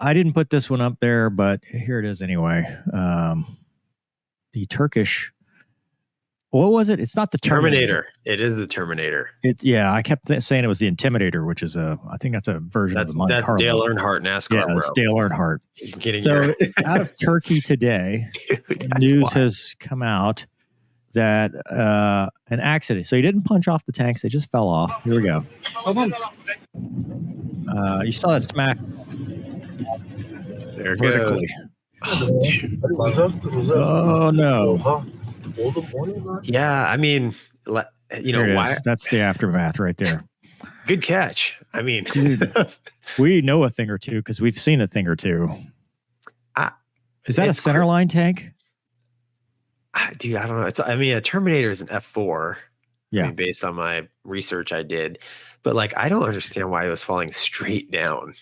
I didn't put this one up there, but here it is anyway. The Turkish. What was it? It's not the Terminator. It is the Terminator. I kept saying it was the Intimidator, which is I think that's a version of the Monte Carlo. That's Dale Earnhardt NASCAR. Yeah, it's Dale Earnhardt. So out of Turkey today, news has come out that an accident. So he didn't punch off the tanks; they just fell off. Here we go. You saw that smack. There it vertically. Goes. Oh no. Yeah, I mean, why? That's the aftermath right there. Good catch. I mean, dude, we know a thing or two because we've seen a thing or two. Is that a centerline tank? Dude, I don't know. A Terminator is an F-4. Yeah, based on my research I did, but I don't understand why it was falling straight down.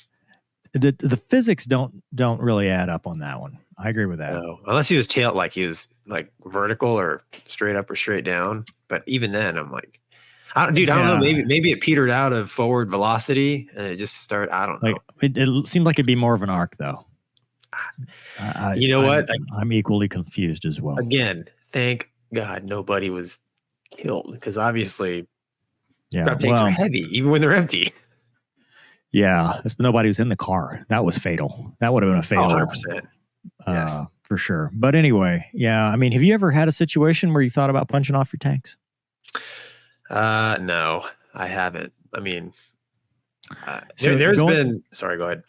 The physics don't really add up on that one. I agree with that. No, unless he was he was vertical or straight up or straight down. But even then, I'm like, I don't know. Maybe it petered out of forward velocity and it just started. I don't know. It seemed like it'd be more of an arc though. I'm equally confused as well. Again, thank God nobody was killed because obviously, drop tanks are heavy even when they're empty. Yeah, nobody was in the car. That was fatal. That would have been a fatal. 100%. Yes. For sure. But anyway, yeah. I mean, have you ever had a situation where you thought about punching off your tanks? No, I haven't. I mean, there's been. Sorry, go ahead.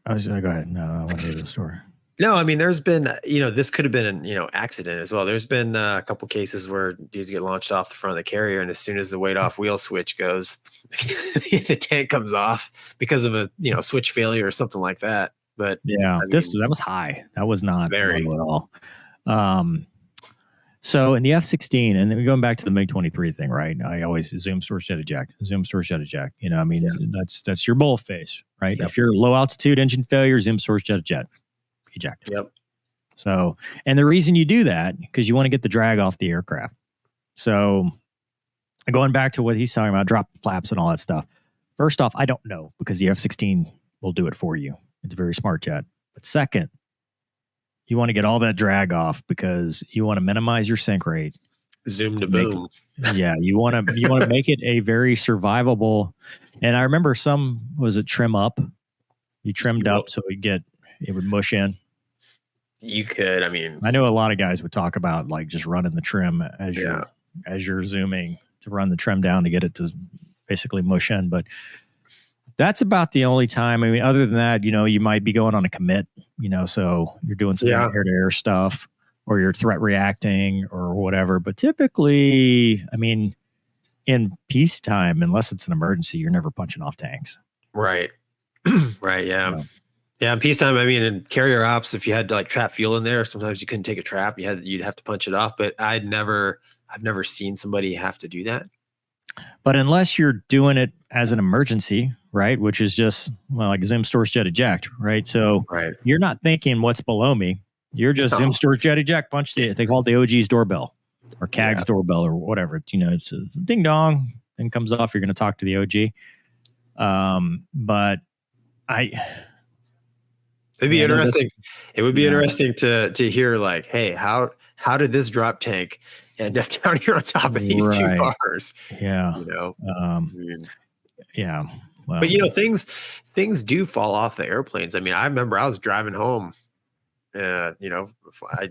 I was going to go ahead. No, I want to hear the story. No, I mean, there's been, this could have been an, accident as well. There's been a couple cases where dudes get launched off the front of the carrier, and as soon as the weight off wheel switch goes, the tank comes off because of a, switch failure or something like that. But yeah, that was high. That was not very low at all. So in the F-16, and then going back to the MiG-23 thing, right? I always zoom, source, jet, eject. Zoom, source, jet, eject. That's your bullet phase, right? Yep. If you're low altitude engine failure, zoom, source, jet, eject. Yep. So, and the reason you do that because you want to get the drag off the aircraft. So, going back to what he's talking about, drop flaps and all that stuff. First off, I don't know because the F-16 will do it for you. It's a very smart jet. But second, you want to get all that drag off because you want to minimize your sink rate. Zoom to boom. You want to make it a very survivable. And I remember was it trim up? You trimmed up so it would mush in. You could. I mean, I know a lot of guys would talk about just running the trim as you're zooming to run the trim down to get it to basically mush in. But that's about the only time. I mean, other than that, you might be going on a commit, so you're doing some air-to-air stuff or you're threat reacting or whatever. But typically, I mean, in peacetime, unless it's an emergency, you're never punching off tanks. Right. Right. Yeah. Yeah. In peacetime, I mean, in carrier ops, if you had to trap fuel in there, sometimes you couldn't take a trap. You'd have to punch it off. But I've never seen somebody have to do that. But unless you're doing it as an emergency, right, which is just like zoom, source, jet, eject, right? So you're not thinking what's below me. You're just zoom, source, jet, eject, punch they call it the OG's doorbell or CAG's doorbell or whatever. It's a ding dong and comes off. You're going to talk to the OG. But it'd be interesting. It would be interesting to hear hey, how did this drop tank end up down here on top of these two cars? Yeah. Yeah. Well, but things do fall off the airplanes. I mean, I remember I was driving home. I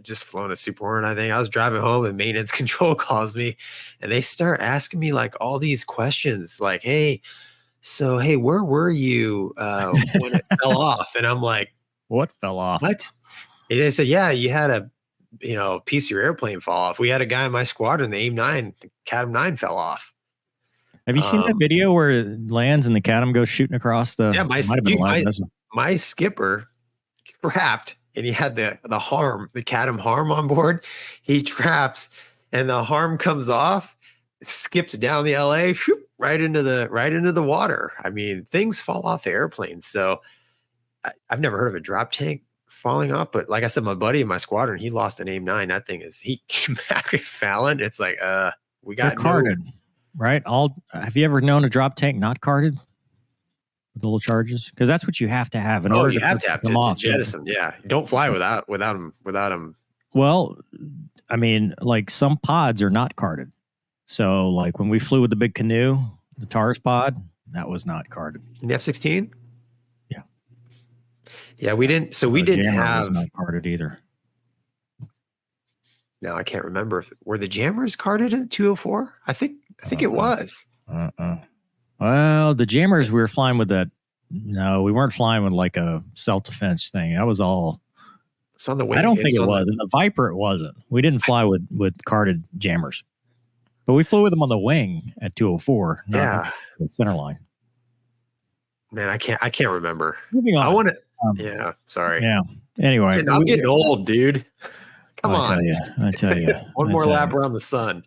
just flown a Super Hornet. I think I was driving home and maintenance control calls me, and they start asking me all these questions, hey, where were you when it fell off? And I'm like, what fell off? What? And they said, yeah, you had a piece of your airplane fall off. We had a guy in my squadron, the AIM-9, the CATM 9 fell off. Have you seen that video where it lands and the CATM goes shooting across the? Yeah, my skipper trapped, and he had the CATM harm on board. He traps, and the harm comes off, skips down the LA, right into the water. I mean, things fall off airplanes. So I've never heard of a drop tank falling off, but like I said, my buddy in my squadron, he lost an AIM-9. That thing he came back with Fallon. It's we got carded, right? Have you ever known a drop tank not carded? with the little charges? Because that's what you have to have in Oh, order you to have to off. jettison. Yeah, don't fly without them. Well, I mean, like some pods are not carded. So, like when we flew with the big canoe, the TARS pod, that was not carded. In the F-16? Yeah. Yeah, we didn't. So we didn't have. Was not carded either. No, I can't remember. Were the jammers carded at 204? I think it was. Well, the jammers we were flying with that. No, we weren't flying with like a self-defense thing. That was all. It's on the wing. I don't think it was. In the Viper, it wasn't. We didn't fly with carded jammers. But we flew with them on the wing at 204, not the center line. Man, I can't remember. Moving on. I want to. Yeah, sorry. Yeah. Anyway, I'm getting old, dude. Come on. I tell you. One more lap around the sun.